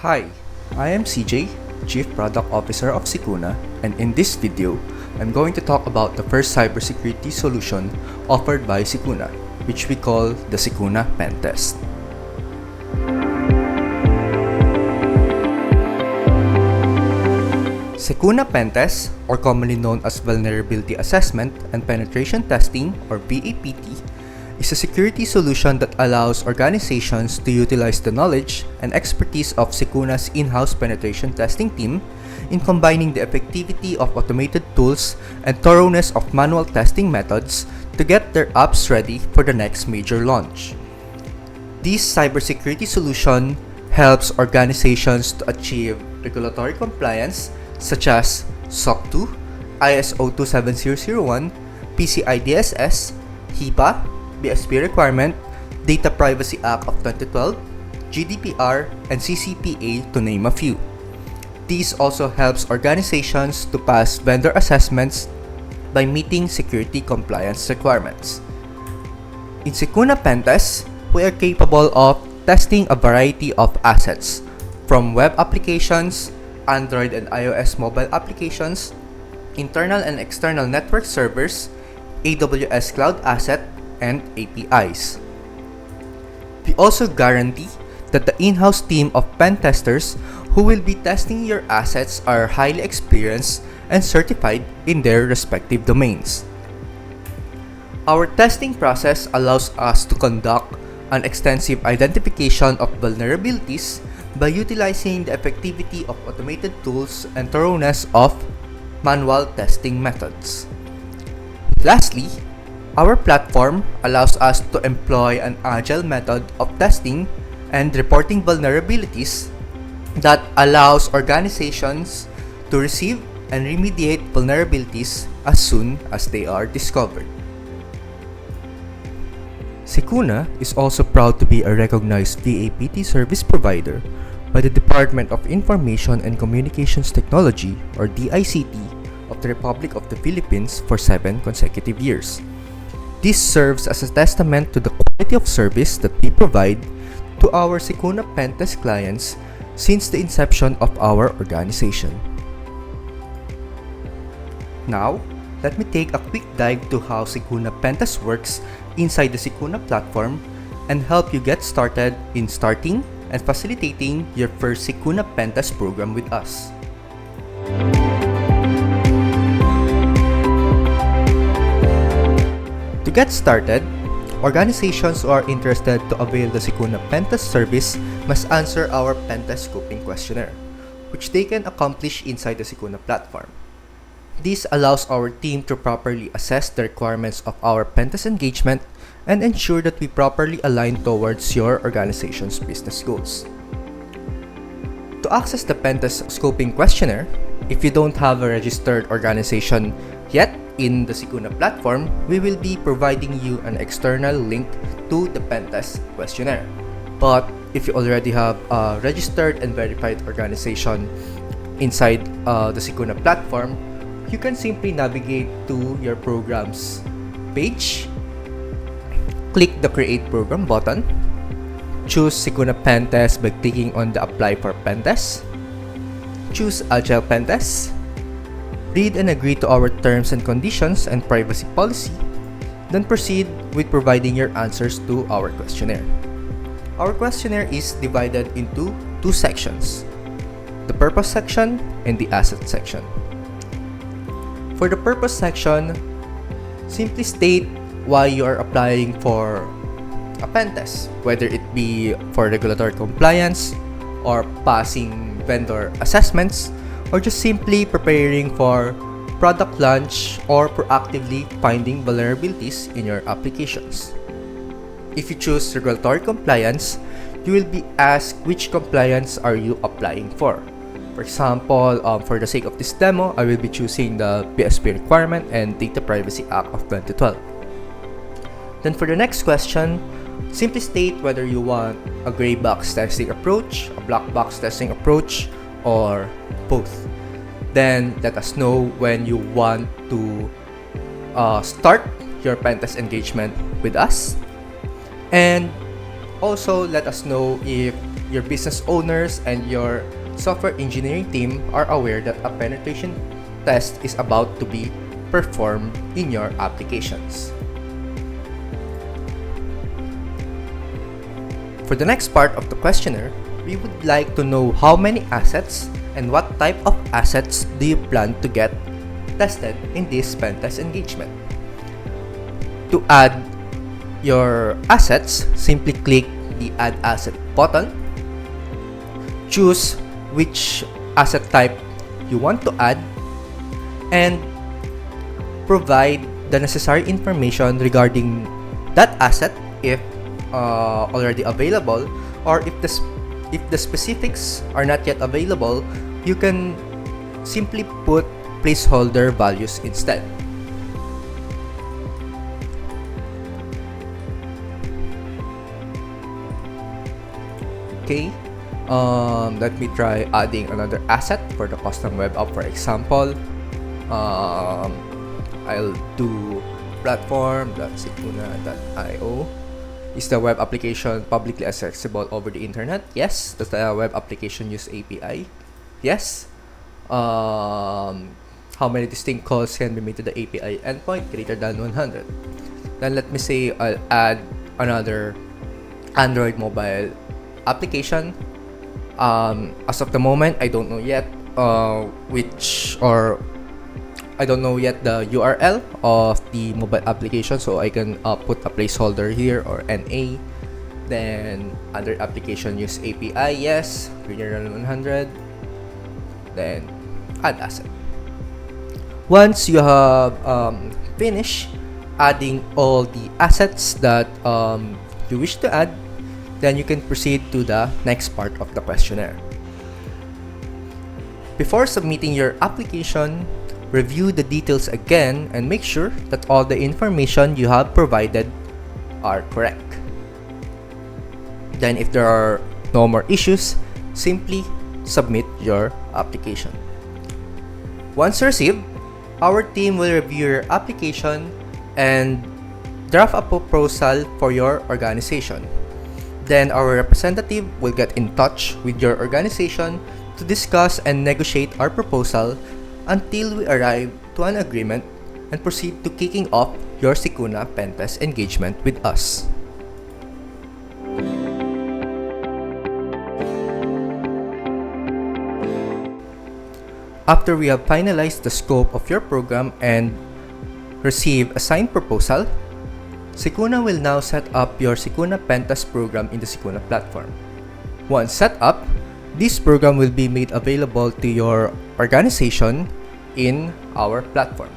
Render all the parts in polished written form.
Hi, I am CJ, Chief Product Officer of Secuna, and in this video, I'm going to talk about the first cybersecurity solution offered by Secuna, which we call the Secuna Pentest. Secuna Pentest, or commonly known as Vulnerability Assessment and Penetration Testing, or VAPT, is a security solution that allows organizations to utilize the knowledge and expertise of Secuna's in-house penetration testing team in combining the effectivity of automated tools and thoroughness of manual testing methods to get their apps ready for the next major launch. This cybersecurity solution helps organizations to achieve regulatory compliance such as SOC 2, ISO 27001, PCI DSS, HIPAA, BSP requirement, Data Privacy Act of 2012, GDPR, and CCPA to name a few. This also helps organizations to pass vendor assessments by meeting security compliance requirements. In Secuna Pentest, we are capable of testing a variety of assets, from web applications, Android and iOS mobile applications, internal and external network servers, AWS cloud asset, and APIs. We also guarantee that the in-house team of pen testers who will be testing your assets are highly experienced and certified in their respective domains. Our testing process allows us to conduct an extensive identification of vulnerabilities by utilizing the effectivity of automated tools and thoroughness of manual testing methods. Lastly, our platform allows us to employ an agile method of testing and reporting vulnerabilities that allows organizations to receive and remediate vulnerabilities as soon as they are discovered. Secuna is also proud to be a recognized VAPT service provider by the Department of Information and Communications Technology, or DICT, of the Republic of the Philippines for 7 consecutive years. This serves as a testament to the quality of service that we provide to our Secuna Pentest clients since the inception of our organization. Now, let me take a quick dive to how Secuna Pentest works inside the Secuna Platform and help you get started in starting and facilitating your first Secuna Pentest program with us. To get started, organizations who are interested to avail the Secuna Pentest service must answer our Pentest Scoping Questionnaire, which they can accomplish inside the Secuna Platform. This allows our team to properly assess the requirements of our Pentest engagement and ensure that we properly align towards your organization's business goals. To access the Pentest Scoping Questionnaire, if you don't have a registered organization yet in the Secuna Platform, we will be providing you an external link to the Pentest Questionnaire. But if you already have a registered and verified organization inside the Secuna Platform, you can simply navigate to your program's page, click the Create Program button, choose Secuna Pentest by clicking on the Apply for Pentest, choose Agile Pentest, read and agree to our terms and conditions and privacy policy, then proceed with providing your answers to our questionnaire. Our questionnaire is divided into 2 sections, the purpose section and the asset section. For the purpose section, simply state why you are applying for a pen test, whether it be for regulatory compliance or passing vendor assessments, or just simply preparing for product launch or proactively finding vulnerabilities in your applications. If you choose regulatory compliance, you will be asked which compliance are you applying for. For example, for the sake of this demo, I will be choosing the BSP requirement and Data Privacy Act of 2012. Then for the next question, simply state whether you want a gray box testing approach, a black box testing approach, or both. Then let us know when you want to start your pentest engagement with us, and also let us know if your business owners and your software engineering team are aware that a penetration test is about to be performed in your applications. For the next part of the questionnaire, we would like to know how many assets and what type of assets do you plan to get tested in this pen test engagement. To add your assets, simply click the Add Asset button. Choose which asset type you want to add and provide the necessary information regarding that asset if already available, or if the specifics are not yet available, you can simply put placeholder values instead. Okay, let me try adding another asset for the custom web app. For example, I'll do platform.secuna.io. Is the web application publicly accessible over the internet? Yes. Does the web application use API? Yes. How many distinct calls can be made to the API endpoint? Greater than 100. Then let me say I'll add another Android mobile application. As of the moment, I don't know yet I don't know yet the URL of the mobile application, so I can put a placeholder here or NA. Then other application use API, yes, greater than 100. Then add asset. Once you have finished adding all the assets that you wish to add, then you can proceed to the next part of the questionnaire. Before submitting your application, review the details again and make sure that all the information you have provided are correct. Then if there are no more issues, simply submit your application. Once received, our team will review your application and draft a proposal for your organization. Then our representative will get in touch with your organization to discuss and negotiate our proposal until we arrive to an agreement and proceed to kicking off your Secuna Pentest engagement with us. After we have finalized the scope of your program and receive a signed proposal, Secuna will now set up your Secuna Pentest program in the Secuna Platform. Once set up, this program will be made available to your organization in our platform.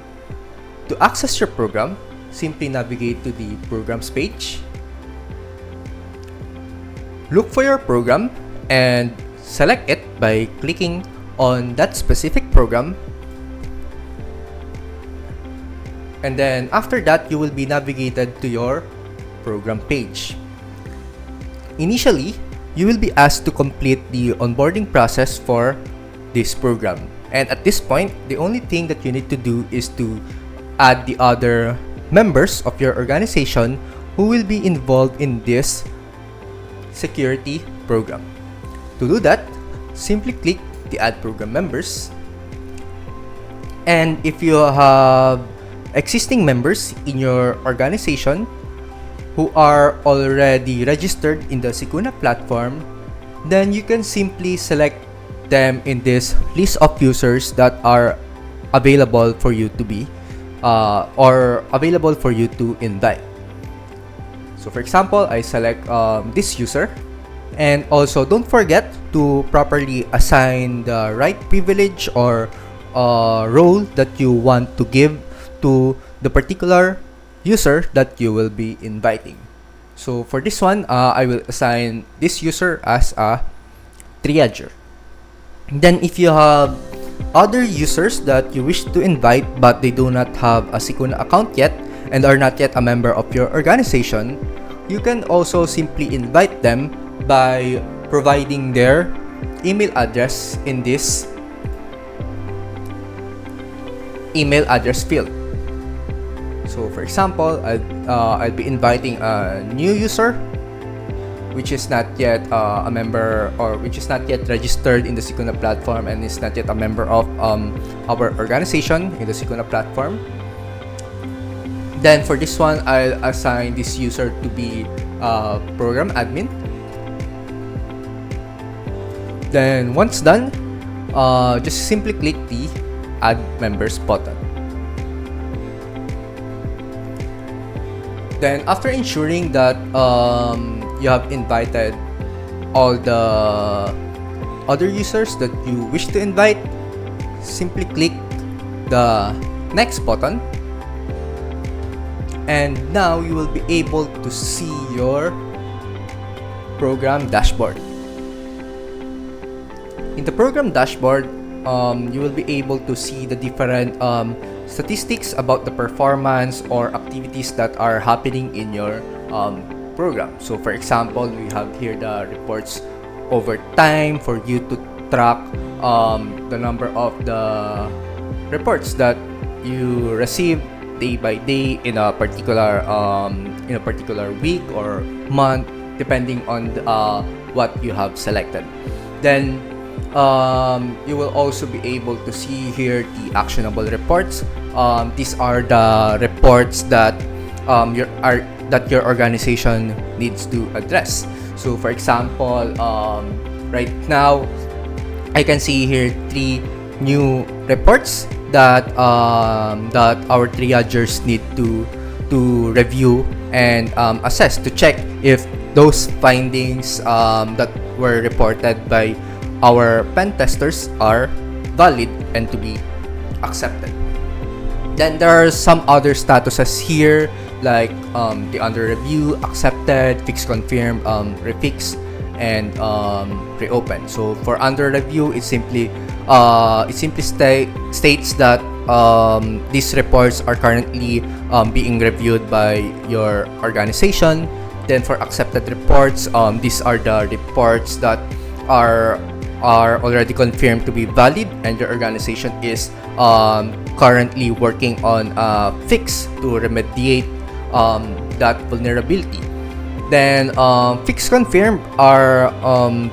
To access your program, simply navigate to the Programs page. Look for your program and select it by clicking on that specific program. And then after that, you will be navigated to your program page. Initially, you will be asked to complete the onboarding process for this program. And at this point, the only thing that you need to do is to add the other members of your organization who will be involved in this security program. To do that, simply click the Add Program Members. And if you have existing members in your organization who are already registered in the Secuna platform, then you can simply select them in this list of users that are available for you to be or available for you to invite. So for example, I select this user, and also don't forget to properly assign the right privilege or role that you want to give to the particular user that you will be inviting. So for this one, I will assign this user as a triager. Then if you have other users that you wish to invite but they do not have a Secuna account yet and are not yet a member of your organization, you can also simply invite them by providing their email address in this email address field. So for example, I'll be inviting a new user, which is not yet a member, or which is not yet registered in the Secuna platform and is not yet a member of our organization in the Secuna platform, then for this one, I'll assign this user to be program admin. Then once done, just simply click the add members button. Then after ensuring that you have invited all the other users that you wish to invite, simply click the next button, and now you will be able to see your program dashboard. In the program dashboard, you will be able to see the different statistics about the performance or activities that are happening in your program. So for example, we have here the reports over time for you to track the number of the reports that you receive day by day in a particular week or month, depending on what you have selected. Then you will also be able to see here the actionable reports. These are the reports that your organization needs to address. So for example, right now I can see here 3 new reports that our triagers need to review and assess to check if those findings that were reported by our pen testers are valid and to be accepted. Then there are some other statuses here, like the under review, accepted, fix confirmed, refix, and reopen. So for under review, it simply states that these reports are currently being reviewed by your organization. Then for accepted reports, these are the reports that are already confirmed to be valid, and your organization is currently working on a fix to remediate that vulnerability. Then fix confirmed are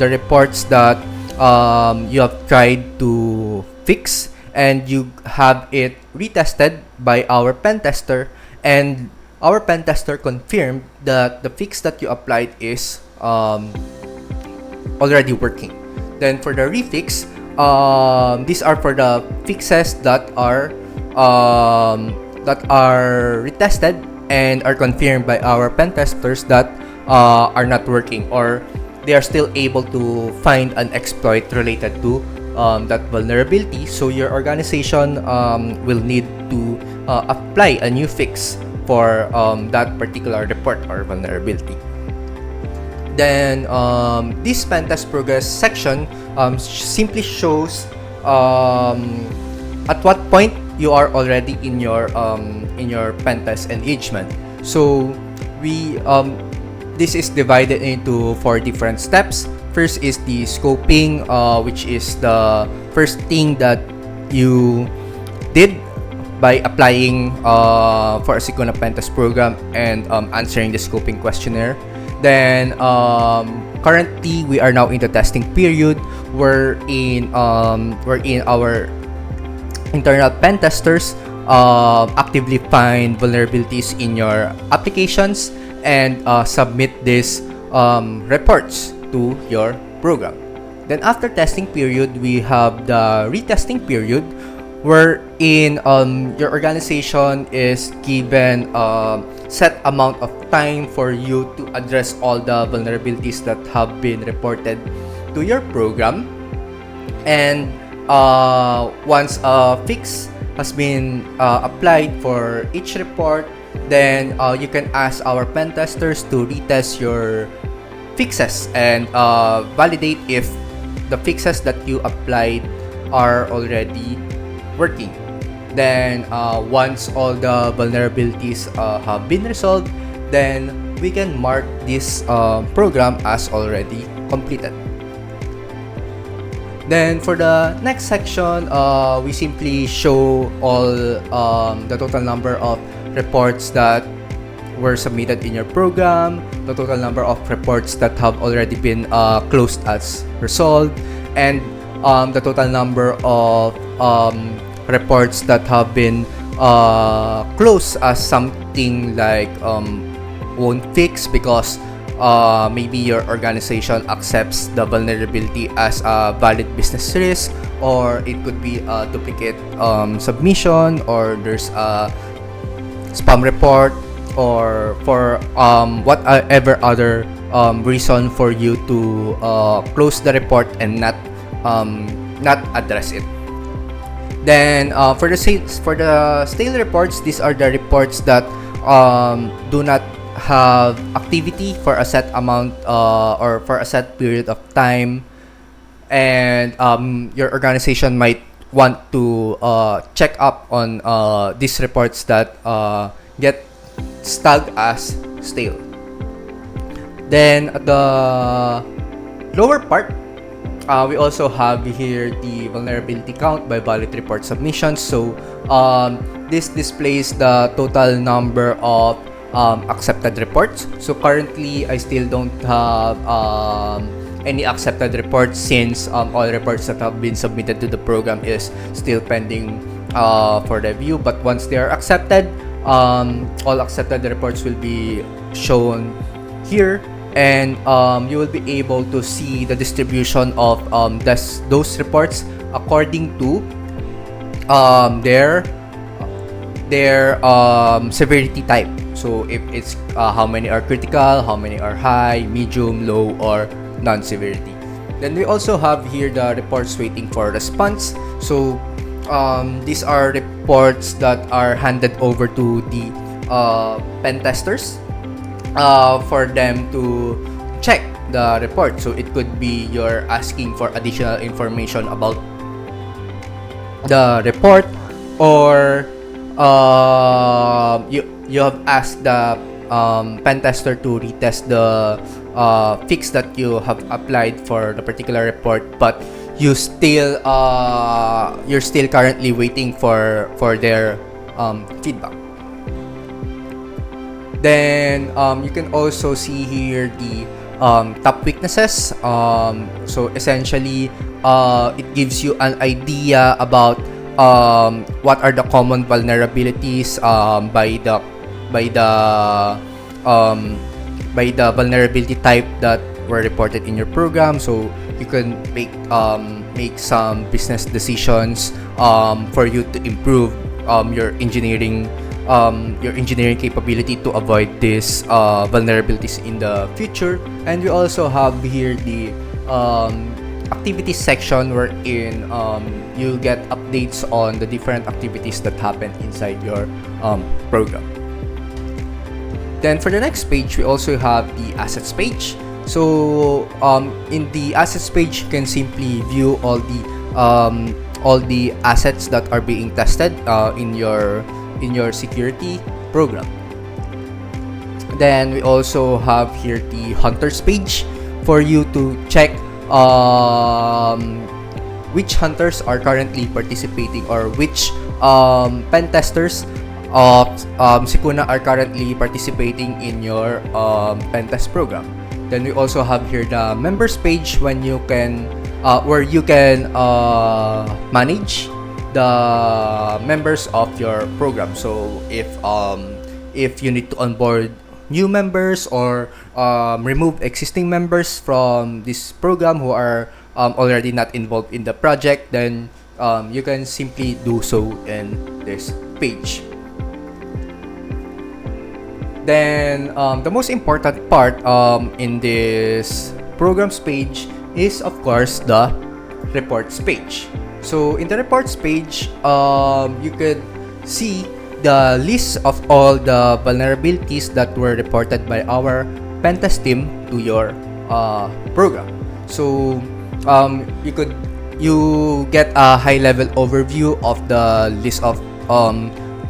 the reports that you have tried to fix and you have it retested by our pen tester, and our pen tester confirmed that the fix that you applied is already working. Then for the refix, these are for the fixes that are retested and are confirmed by our pen testers that are not working, or they are still able to find an exploit related to that vulnerability. So your organization will need to apply a new fix for that particular report or vulnerability. Then this pentest progress section simply shows at what point you are already in your pentest engagement. So this is divided into 4 different steps. First is the scoping, which is the first thing that you did by applying for a Secuna Pentest program and answering the scoping questionnaire. Then currently we are now in the testing period wherein our internal pen testers actively find vulnerabilities in your applications and submit these reports to your program. Then after testing period, we have the retesting period, wherein your organization is given a set amount of time for you to address all the vulnerabilities that have been reported to your program. And once a fix has been applied for each report, then you can ask our pen testers to retest your fixes and validate if the fixes that you applied are already working. Then once all the vulnerabilities have been resolved, then we can mark this program as already completed. Then for the next section, we simply show all the total number of reports that were submitted in your program, the total number of reports that have already been closed as resolved, and the total number of reports that have been closed as something like won't fix because maybe your organization accepts the vulnerability as a valid business risk, or it could be a duplicate submission, or there's a spam report, or for whatever other reason for you to close the report and not address it. Then for the stale reports, these are the reports that do not have activity for a set amount or for a set period of time, and your organization might want to check up on these reports that get tagged as stale. Then at the lower part, we also have here the vulnerability count by valid report submissions. So this displays the total number of accepted reports. So currently, I still don't have any accepted reports since all reports that have been submitted to the program is still pending for review. But once they are accepted, all accepted reports will be shown here, and you will be able to see the distribution of those reports according to their severity type. So if it's how many are critical, how many are high, medium, low, or non-severity. Then we also have here the reports waiting for response. So these are reports that are handed over to the pen testers for them to check the report. So it could be you're asking for additional information about the report, or you have asked the pen tester to retest the fix that you have applied for the particular report, but you're still currently waiting for their feedback. Then you can also see here the top weaknesses. So essentially, it gives you an idea about what are the common vulnerabilities by the vulnerability type that were reported in your program. So you can make some business decisions for you to improve your engineering capability to avoid these vulnerabilities in the future. And we also have here the activities section, wherein you'll get updates on the different activities that happen inside your program. Then for the next page, we also have the assets page. So in the assets page, you can simply view all the assets that are being tested in your security program. Then we also have here the hunters page for you to check which hunters are currently participating, or which pen testers of Secuna are currently participating in your pen test program. Then we also have here the members page when you can where you can manage the members of your program. So if you need to onboard new members, or remove existing members from this program who are already not involved in the project, then you can simply do so in this page. Then the most important part in this programs page is, of course, the reports page. So in the reports page, you could see the list of all the vulnerabilities that were reported by our pentest team to your program. So you get a high level overview of the list of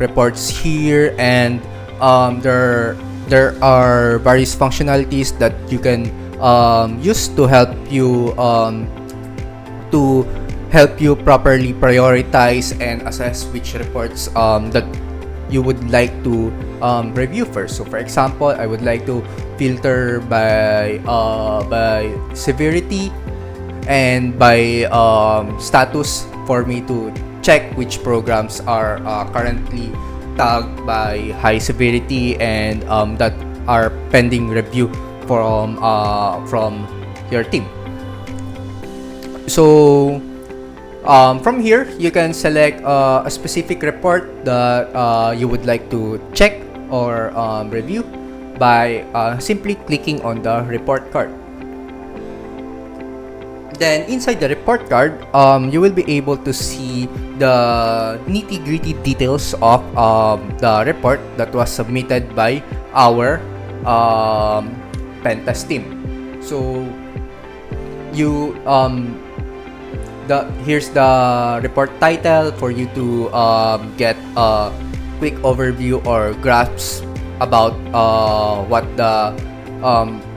reports here, and there are various functionalities that you can use to help you properly prioritize and assess which reports you would like to review first. So for example, I would like to filter by severity and by status for me to check which programs are currently tagged by high severity and that are pending review from your team. So from here, you can select a specific report that you would like to check or review by simply clicking on the report card. Then inside the report card, you will be able to see the nitty-gritty details of the report that was submitted by our pentest team. So you here's the report title for you to get a quick overview or grasp about what the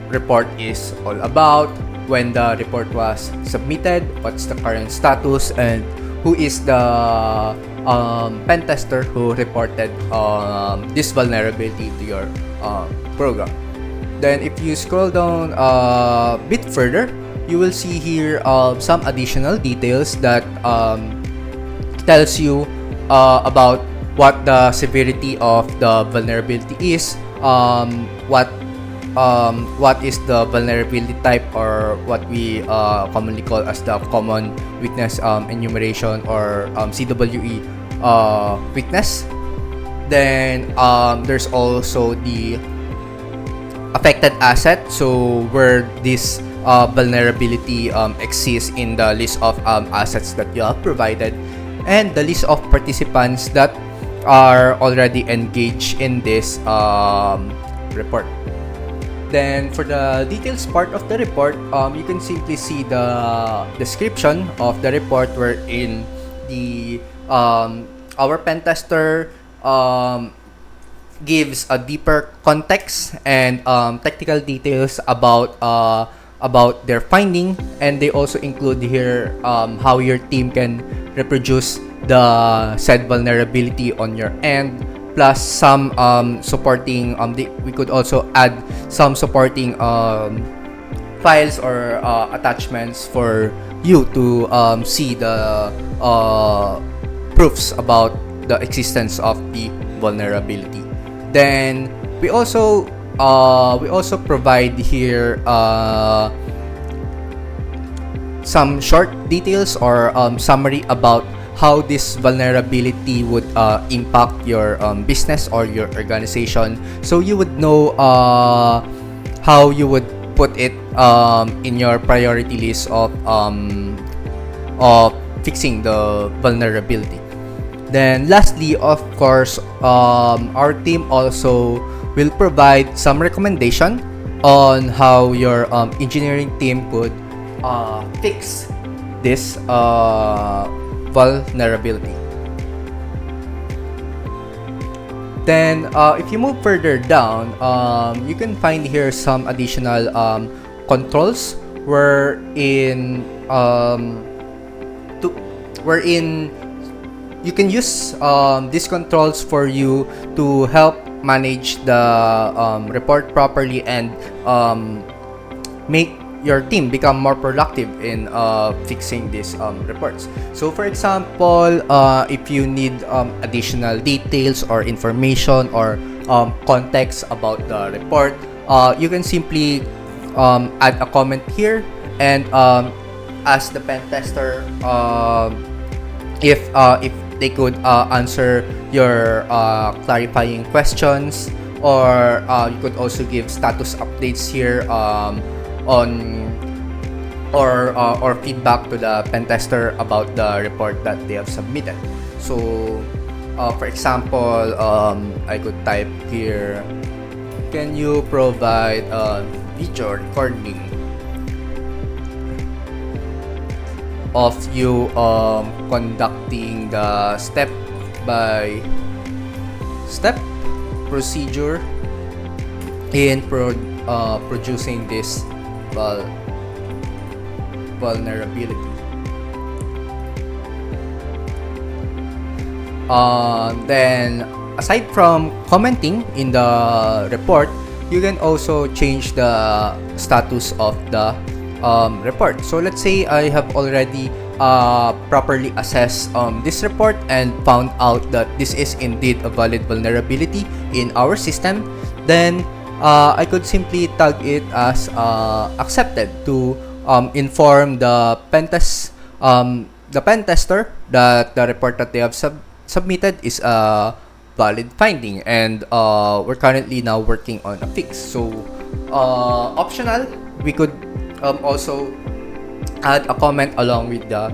report is all about, when the report was submitted, what's the current status, and who is the pen tester who reported this vulnerability to your program. Then if you scroll down a bit further, you will see here some additional details that tells you about what the severity of the vulnerability is, what is the vulnerability type, or what we commonly call as the common weakness enumeration, or CWE weakness. Then there's also the affected asset, so where this vulnerability exists in the list of assets that you have provided, and the list of participants that are already engaged in this report. Then for the details part of the report, you can simply see the description of the report, wherein the our pen tester gives a deeper context and technical details about their finding, and they also include here how your team can reproduce the said vulnerability on your end, plus some supporting we could also add some supporting files or attachments for you to see the proofs about the existence of the vulnerability. Then we also provide here some short details or summary about how this vulnerability would impact your business or your organization, so you would know how you would put it in your priority list of fixing the vulnerability. Then lastly, of course, our team also will provide some recommendation on how your engineering team could fix this vulnerability. Then if you move further down, you can find here some additional controls wherein you can use these controls for you to help manage the report properly and make your team become more productive in fixing these reports. So for example, if you need additional details or information or context about the report, you can simply add a comment here and ask the pen tester if they could answer your clarifying questions, or you could also give status updates here on or feedback to the pen tester about the report that they have submitted. So for example, I could type here, can you provide a video recording of you conducting the step by step procedure in producing this vulnerability. Then aside from commenting in the report, you can also change the status of the report. So let's say I have already properly assessed this report and found out that this is indeed a valid vulnerability in our system. Then I could simply tag it as accepted to inform the pen tester that the report that they have submitted is a valid finding, and we're currently now working on a fix. So optional, we could also add a comment along with the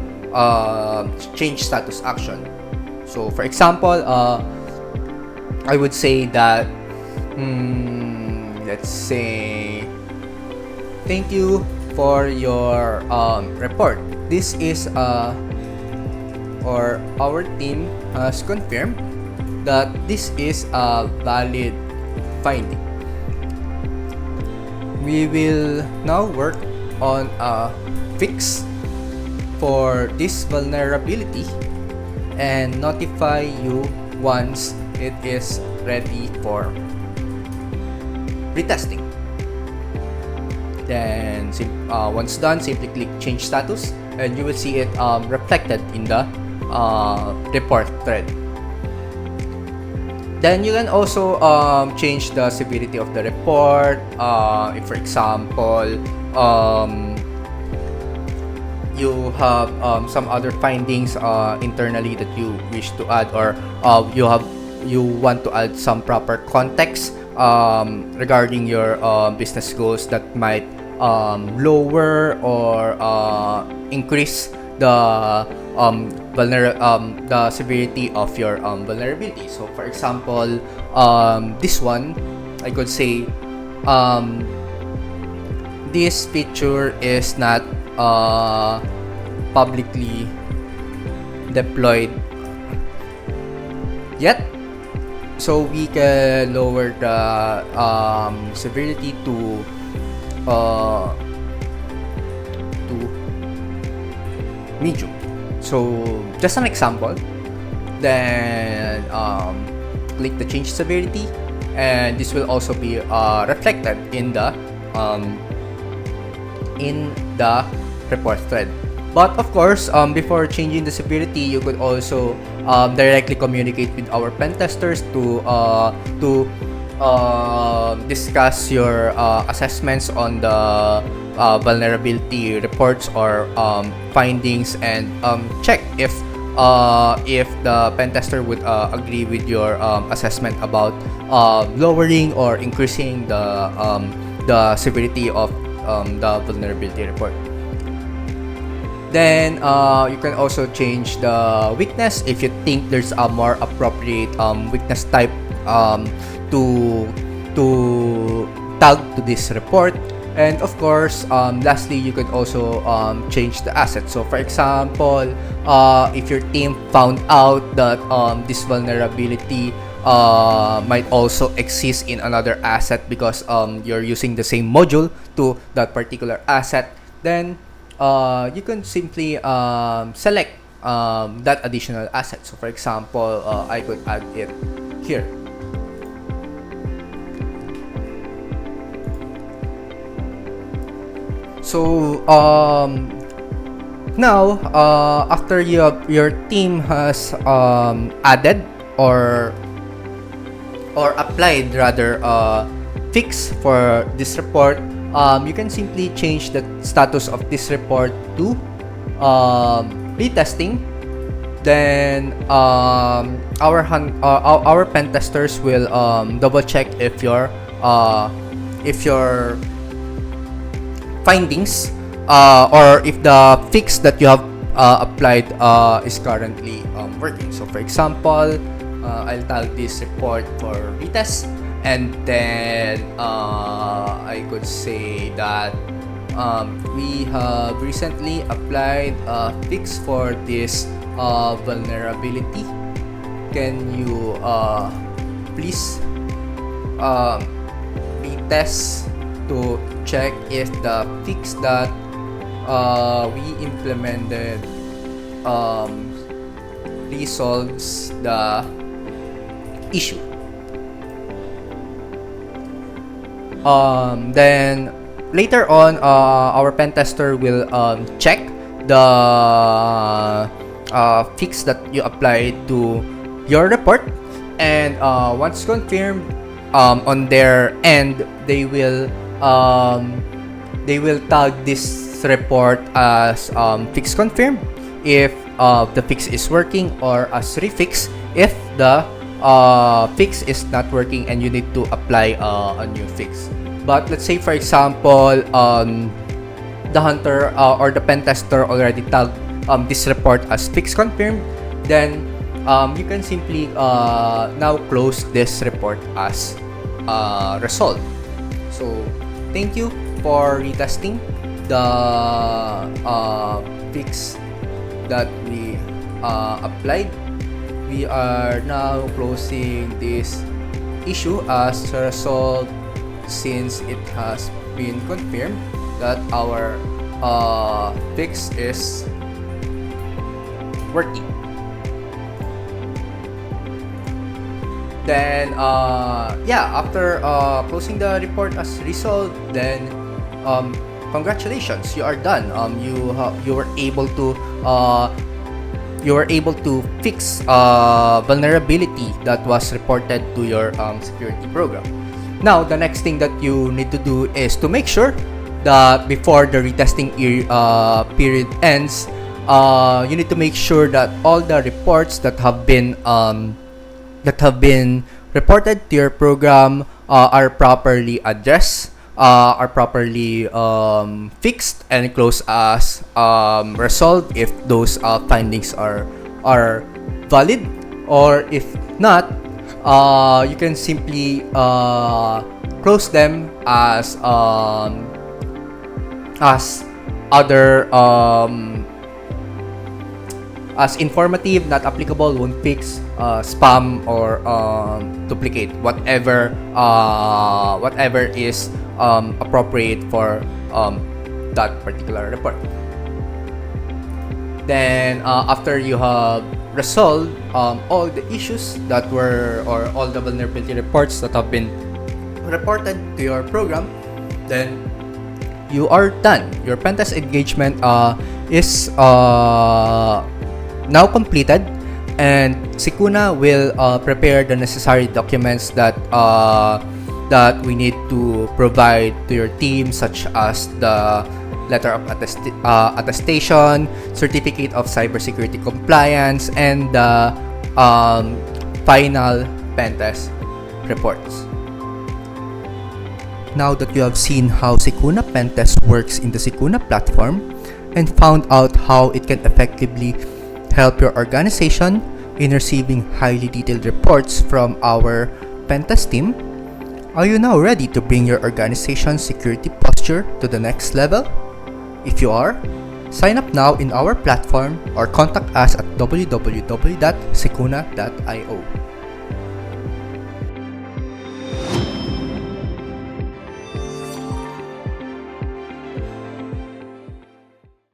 change status action. So for example, I would say that let's say, thank you for your report. This is or our team has confirmed that this is a valid finding. We will now work on a fix for this vulnerability and notify you once it is ready for retesting. Then once done, simply click change status and you will see it reflected in the report thread. Then you can also change the severity of the report. If for example you have some other findings internally that you wish to add, or you want to add some proper context regarding your business goals that might lower or increase the the severity of your vulnerability. So for example, this one, I could say this feature is not publicly deployed yet, so we can lower the severity to medium. So just an example. Then click the change severity, and this will also be reflected in the report thread. But of course, before changing the severity, you could also directly communicate with our pen testers to discuss your assessments on the vulnerability reports or findings, and check if the pen tester would agree with your assessment about lowering or increasing the severity of the vulnerability report. Then you can also change the weakness if you think there's a more appropriate weakness type to tag to this report. And of course, lastly, you could also change the asset. So for example, if your team found out that this vulnerability might also exist in another asset because you're using the same module to that particular asset, then you can simply select that additional asset. So for example, I could add it here. So now after your team has added or applied rather fix for this report, you can simply change the status of this report to retesting. Then our pen testers will double check if your findings or if the fix that you have applied is currently working. So for example, I'll tag this report for retest, and then I could say that we have recently applied a fix for this vulnerability. Can you please retest to check if the fix that we implemented resolves the issue. Then later on, our pen tester will check the fix that you applied to your report, and once confirmed, on their end, they will tag this report as fix confirmed if the fix is working, or as refix if the fix is not working and you need to apply a new fix. But let's say, for example, the hunter or the pen tester already tagged this report as fix confirmed, then you can simply now close this report as resolved. So thank you for retesting the fix that we applied. We are now closing this issue as resolved, since it has been confirmed that our fix is working. Then after closing the report as resolved, then congratulations, you are done. You were able to fix vulnerability that was reported to your security program. Now, the next thing that you need to do is to make sure that before the retesting period ends, you need to make sure that all the reports that have been reported to your program are properly addressed, are properly fixed and closed as resolved if those findings are valid, or if not, you can simply close them as other as informative, not applicable, won't fix, spam, or duplicate, whatever is appropriate for that particular report. Then after you have resolved all the issues that were, or all the vulnerability reports that have been reported to your program, then you are done. Your pentest engagement is now completed, and Secuna will prepare the necessary documents that we need to provide to your team, such as the letter of attestation, certificate of cybersecurity compliance, and the final pentest reports. Now that you have seen how Secuna Pentest works in the Secuna platform and found out how it can effectively help your organization in receiving highly detailed reports from our pentest team, are you now ready to bring your organization's security posture to the next level? If you are, sign up now in our platform or contact us at www.secuna.io.